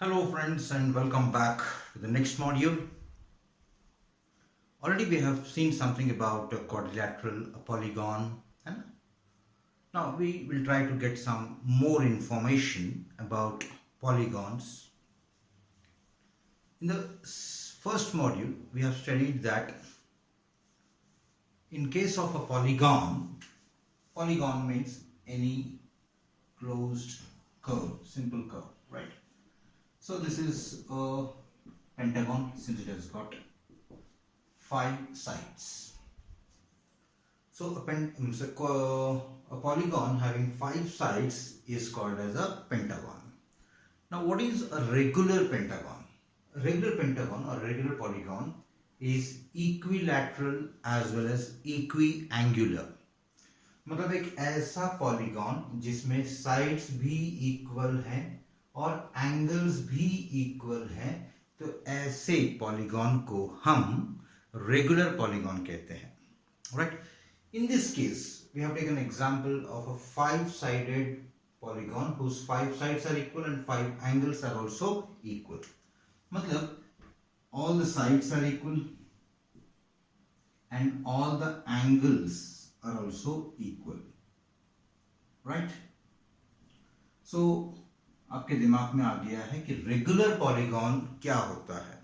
Hello friends and welcome back to the next module. Already we have seen something about a quadrilateral, a polygon, and now we will try to get some more information about polygons. In the first module we have studied that in case of a polygon, polygon means any closed curve, simple curve, right? So this is a pentagon since it has got 5 sides. So a polygon having 5 sides is called as a pentagon. Now what is a regular pentagon? A regular pentagon or regular polygon is equilateral as well as equiangular. मतलब एक ऐसा polygon जिसमें sides भी equal हैं और angles भी equal हैं, तो ऐसे पॉलीगॉन को हम रेगुलर पॉलीगॉन कहते हैं, right? In this case we have taken example of a 5-sided polygon whose 5 sides are equal and 5 angles are also equal. मतलब all the sides are equal and all the angles are also equal, right? So आपके दिमाग में आ गया है कि regular polygon क्या होता है.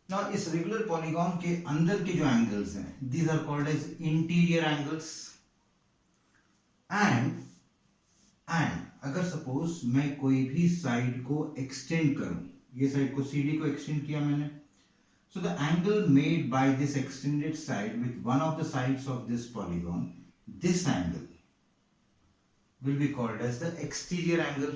ना इस रेगुलर पॉलीगॉन के अंदर के जो एंगल्स हैं, these are called as interior angles. And अगर सपोज मैं कोई भी साइड को एक्सटेंड करूं, ये साइड को CD को एक्सटेंड किया मैंने, so the angle made by this extended side with one of the sides of this polygon, this angle will be called as the exterior angle.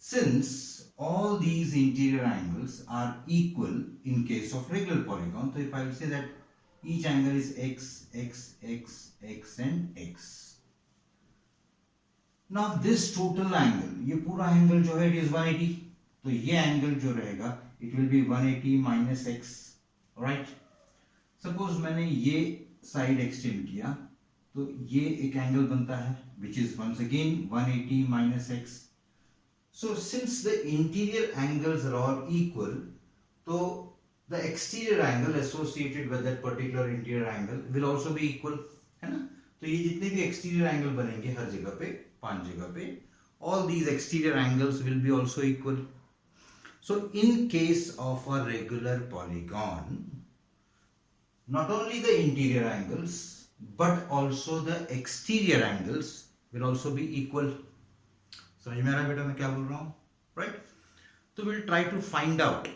Since all these interior angles are equal in case of regular polygon, so if I will say that each angle is x, x, x, x and x. Now this total angle, ये पूरा angle जो है it is 180, तो ये angle जो रहेगा it will be 180 minus x, right? Suppose मैंने ये side extend किया, तो ये एक angle बनता है which is once again 180 minus x. So since the interior angles are all equal, so the exterior angle associated with that particular interior angle will also be equal, है ना? तो ये जितने भी exterior angle बनेंगे हर जगह पे, 5 जगह पे, all these exterior angles will be also equal. So in case of a regular polygon, not only the interior angles but also the exterior angles will also be equal. समझ में आ रहा है बेटा मैं क्या बोल रहा हूँ, right? So we'll try to find out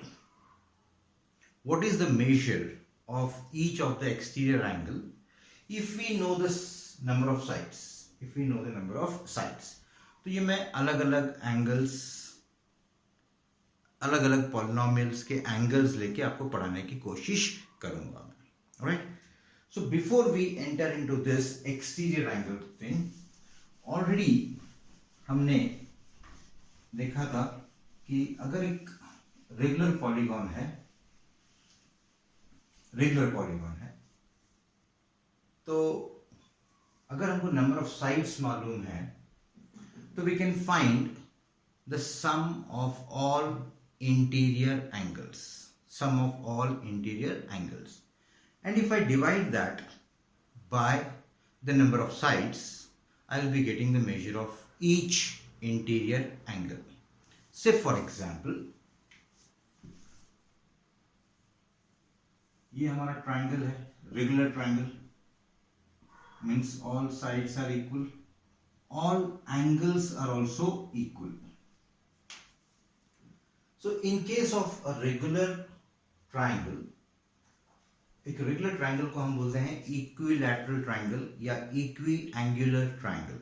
what is the measure of each of the exterior angle if we know the number of sides. If we know the number of sides, तो ये मैं अलग अलग angles, अलग अलग polynomials के angles लेके आपको पढ़ाने की कोशिश करूंगा, right? So before we enter into this exterior angle thing, already हमने देखा था कि अगर एक रेगुलर पॉलीगॉन है, तो अगर हमको नंबर ऑफ साइड्स मालूम है तो we can find the sum of all interior angles, and if I divide that by the number of sides, I will be getting the measure of each interior angle. Say for example, ये हमारा triangle है, regular triangle, means all sides are equal, all angles are also equal. So in case of a regular triangle, एक regular triangle को हम बोलते हैं equilateral triangle या equiangular triangle.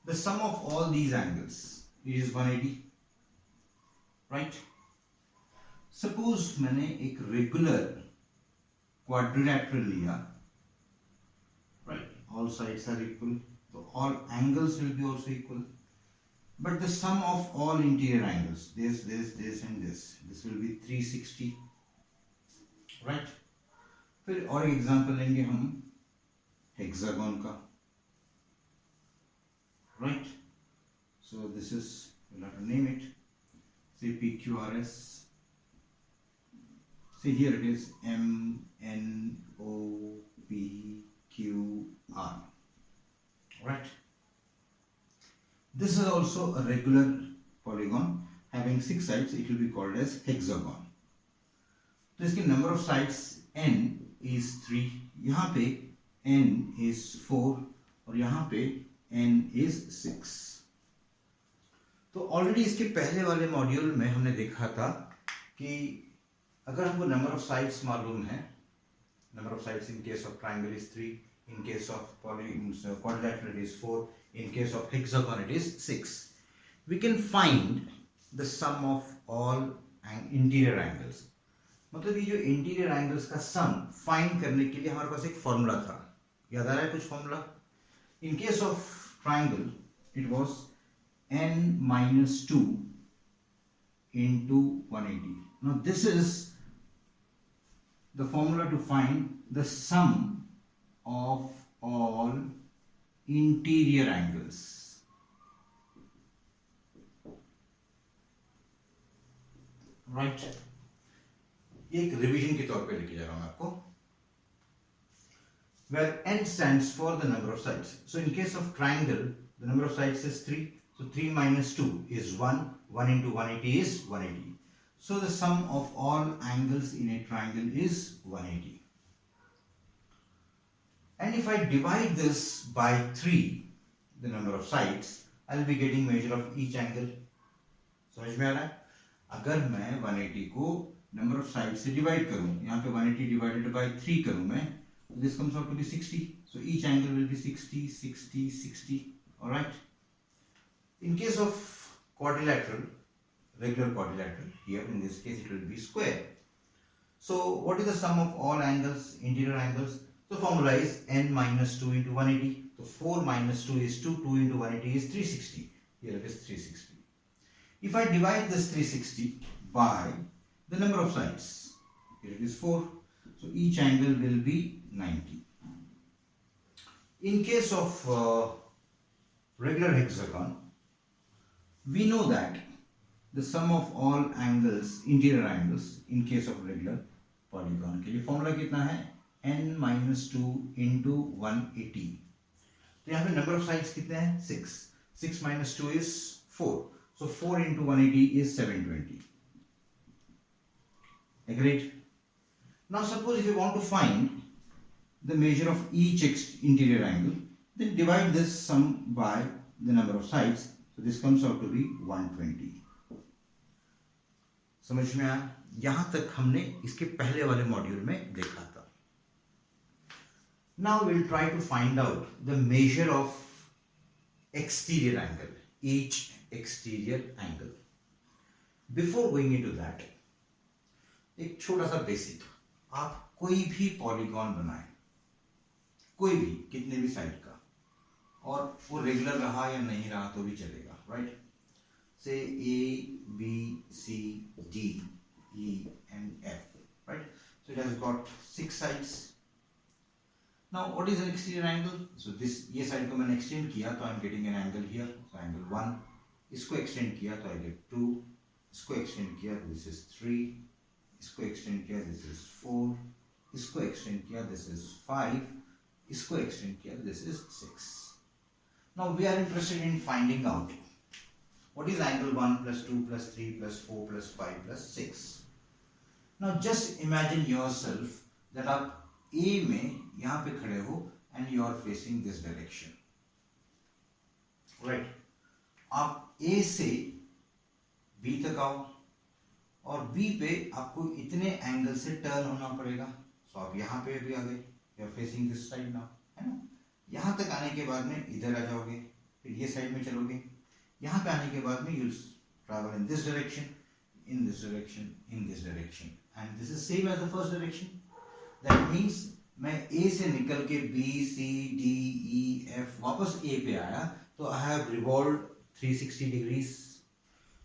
The sum of all these angles is 180, right? Suppose मैंने एक regular quadrilateral लिया, right? All sides are equal, तो all angles will be also equal. But the sum of all interior angles, this and this will be 360, right? फिर और example लेंगे हम hexagon का, right? So this is we'll have to name it. Say PQRS. See here it is MNOPQR. Right. This is also a regular polygon having 6 sides. It will be called as hexagon. तो इसके number of sides n is 3. यहाँ पे n is 4 और यहाँ पे n is 6. तो already इसके पहले वाले मॉड्यूल में हमने देखा था कि अगर हमको नंबर ऑफ साइड्स मालूम है, number of sides in case of triangle is 3, in case of quadrilateral it is 4, in case of hexagon it is 6. We can find the sum of all interior angles. मतलब ये जो interior angles का sum find करने के लिए हमारे पास एक formula था, याद आ रहा है कुछ formula? In case of triangle it was n-2 into 180. Now this is the formula to find the sum of all interior angles. Right? ये एक रिवीजन के तौर पे लेके जा रहा हूं आपको. Where n stands for the number of sides. So in case of triangle, the number of sides is 3. So 3 minus 2 is 1. 1 into 180 is 180. So the sum of all angles in a triangle is 180. And if I divide this by 3, the number of sides, I'll be getting measure of each angle. समझ में आ रहा है? अगर मैं 180 को number of sides से divide करूं, यहाँ पे 180 divided by 3 करूं मैं, this comes out to be 60. So each angle will be 60, 60, 60. All right. In case of quadrilateral, regular quadrilateral, here in this case it will be square. So what is the sum of all angles, interior angles? So formula is n minus 2 into 180. So 4 minus 2 is 2. 2 into 180 is 360. Here it is 360. If I divide this 360 by the number of sides, here it is 4. So each angle will be 90. In case of regular hexagon, we know that the sum of all angles, interior angles, in case of regular polygon के लिए formula कितना है? n minus 2 into 180. तो यहाँ पे number of sides कितने हैं? 6. 6 minus 2 is 4. So 4 into 180 is 720. Agreed? Now suppose if you want to find the measure of each interior angle, then divide this sum by the number of sides. So this comes out to be 120. समझ में आया? यहां तक हमने इसके पहले वाले module में देखा था. Now we'll try to find out the measure of exterior angle, each exterior angle. Before going into that, एक छोटा सा बेसिक. आप कोई भी पॉलीगॉन बनाएं, कोई भी, कितने भी साइड का, और वो रेगुलर रहा या नहीं रहा तो भी चलेगा, राइट? से A, B, C, D, E and F, right? So it has got 6 sides. Now what is an exterior angle? So this, ये साइड को मैंने एक्सटेंड किया तो I'm getting an angle here. So angle 1. इसको extend किया तो I get 2. इसको extend किया this is 3. इसको एक्सटेंड किया this is 4. इसको एक्सटेंड किया this is 5. इसको एक्सटेंड किया this is 6. Now we are interested in finding out what is angle 1 plus 2 plus 3 plus 4 plus 5 plus 6. Now just imagine yourself that आप A में यहाँ पे खड़े हो and you are facing this direction, right? आप A से B तक आओ और B पे आपको इतने एंगल से टर्न होना पड़ेगा. So आप यहाँ पे भी आ गए, you are facing this side now, है ना? यहाँ तक आने के बाद में इधर आ जाओगे, फिर ये साइड में चलोगे. यहाँ पे आने के बाद में you'll travel in this direction, in this direction, in this direction, and this is same as the first direction. That means मैं A से निकल के B, C, D, E, F वापस A पे आया तो I have revolved 360 degrees.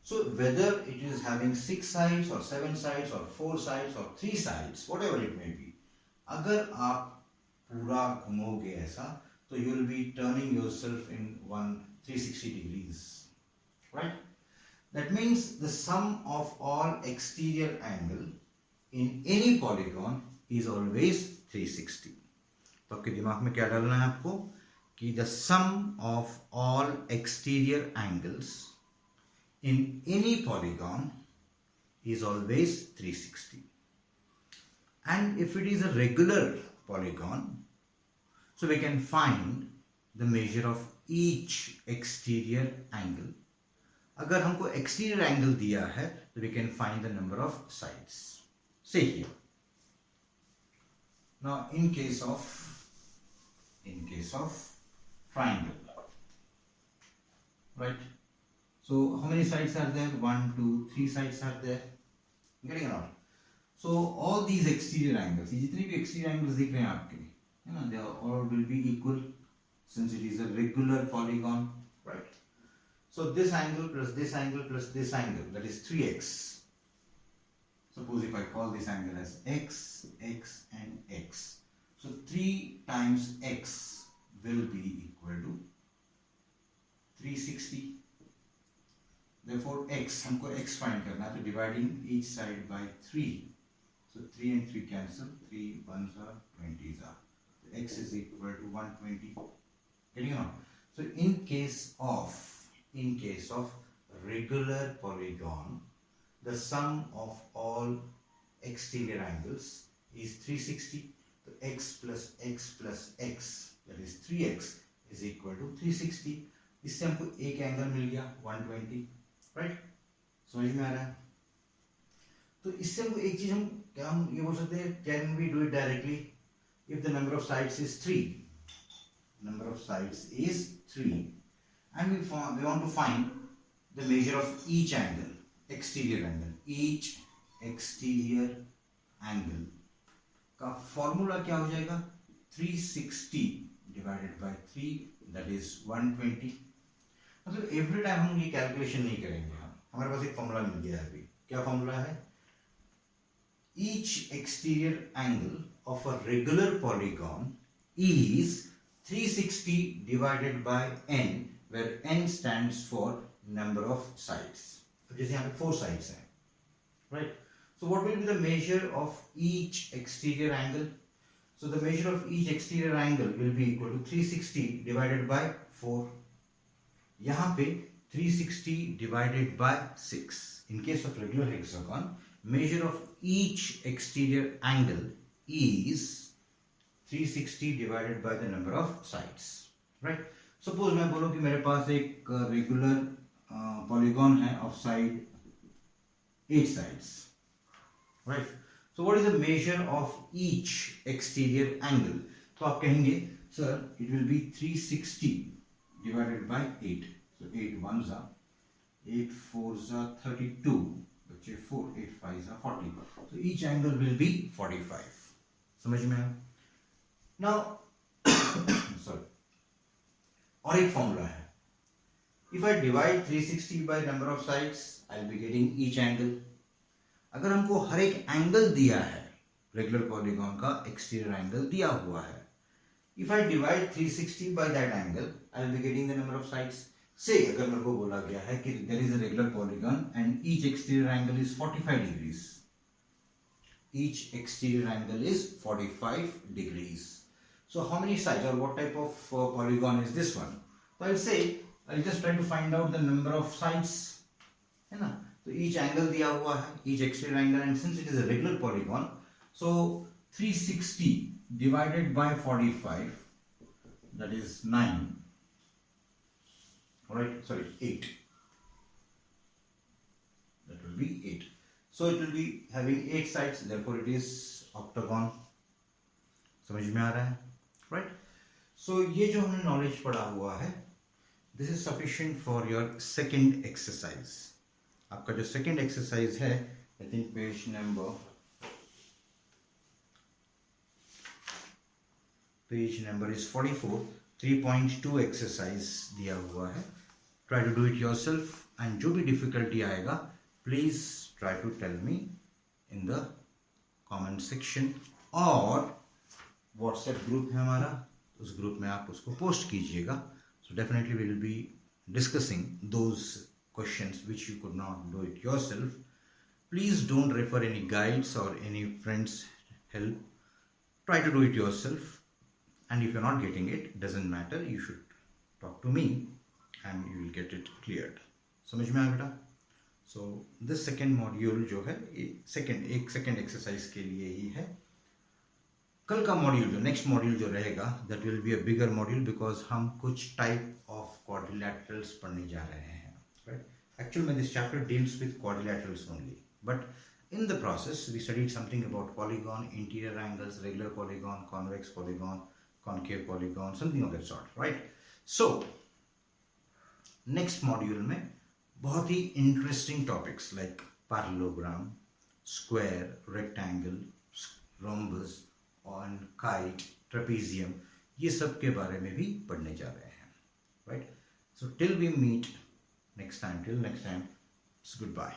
So whether it is having 6 sides or 7 sides or 4 sides or 3 sides, whatever it may be, अगर आप पूरा घूमोगे ऐसा तो you will be turning yourself in 360 degrees, right? That means the sum of all exterior angle in any polygon is always 360. तो आपके दिमाग में क्या डालना है आपको कि the sum of all exterior angles in any polygon is always 360. And if it is a regular polygon, so we can find the measure of each exterior angle. अगर हमको exterior angle दिया है तो we can find the number of sides. Say here. Now in case of triangle, right? So how many sides are there? 1, 2, 3 sides are there. Getting it out? So all these exterior angles, ये जितने भी exterior angles दिख रहे हैं आपके, है ना, they all will be equal since it is a regular polygon, right? So this angle plus this angle plus this angle, that is 3x. Suppose if I call this angle as x, x and x. So 3 times x will be equal to 360. Therefore x, हमको x find करना है, तो dividing each side by 3. So 3 and 3 cancel, 3 1s are 20s are. So x is equal to 120. Getting on? So in case of regular polygon, the sum of all exterior angles is 360. So x plus x, that is 3x, is equal to 360. इससे हमको एक angle मिल गया 120, right? समझ में आ रहा है? तो इससे हमको एक चीज हम ये बोल सकते हैं, can we do it directly if the number of sides is 3. Number of sides is 3 and we want to find the measure of each angle, exterior angle. Each exterior angle का फॉर्मूला क्या हो जाएगा? 360 divided by 3, that is 120. मतलब every time हम ये calculation नहीं करेंगे, हमारे पास एक फॉर्मूला मिल गया है अभी. क्या फॉर्मूला है? Each exterior angle of a regular polygon is 360 divided by n, where n stands for number of sides. So जैसे यहाँ पे 4 sides हैं, right? So what will be the measure of each exterior angle? So the measure of each exterior angle will be equal to 360 divided by 4. यहाँ पे 360 divided by 6. In case of regular hexagon, measure of each exterior angle is 360 divided by the number of sides, right? Suppose मैं बोलूँ कि मेरे पास एक regular polygon है of side 8 sides, right? So what is the measure of each exterior angle? तो आप कहेंगे sir it will be 360 divided by 8. So 8 1s are 8 4s are 32, बच्चे 4 8 5s are 40. So each angle will be 45. समझ में आया? Now, sorry, और एक formula है. If I divide 360 by number of sides, I'll be getting each angle. अगर हमको हर एक एंगल दिया है, रेगुलर पॉलीगॉन का एक्सटीरियर एंगल दिया हुआ है, if I divide 360 by that angle, I'll be getting the number of sides. Say अगर मेरे को बोला गया है कि there is a regular polygon and each exterior angle is 45 degrees. Each exterior angle is 45 degrees. So how many sides or what type of polygon is this one? So I'll say I'll just try to find out the number of sides, है ना? So each angle दिया हुआ है, each exterior angle, and since it is a regular polygon, so 360 divided by 45, that is 9. Alright, sorry, 8. That will be 8. So it will be having 8 sides, therefore it is octagon. समझ में आ रहा है? Right? So ये जो हमने knowledge पढ़ा हुआ है, this is sufficient for your second exercise. आपका जो second exercise है, I think page number is 44. 3.2 exercise दिया हुआ है. Try to do it yourself and जो भी difficulty आएगा, please try to tell me in the comment section और WhatsApp ग्रुप है हमारा, उस ग्रुप में आप उसको पोस्ट कीजिएगा. So definitely we will be discussing those questions which you could not do it yourself, please don't refer any guides or any friends help. Try to do it yourself, and if you're not getting it, doesn't matter, you should talk to me and you will get it cleared. समझ में आया बेटा? So this second module जो है एक second exercise के लिए ही है. कल का मॉड्यूल जो नेक्स्ट मॉड्यूल जो रहेगा that will be a bigger module, because हम कुछ टाइप ऑफ क्वाड्रिलैटरल्स पढ़ने जा रहे हैं, राइट. एक्चुअल में this chapter deals with quadrilaterals only, but in the process we studied something about polygon, interior angles, regular polygon, convex polygon, concave polygon, something of that sort, right? So next module में बहुत ही interesting topics like parallelogram, square, rectangle, rhombus on kite, trapezium, ये सब के बारे में भी पढ़ने जा रहे हैं, right? So till we meet next time, it's goodbye.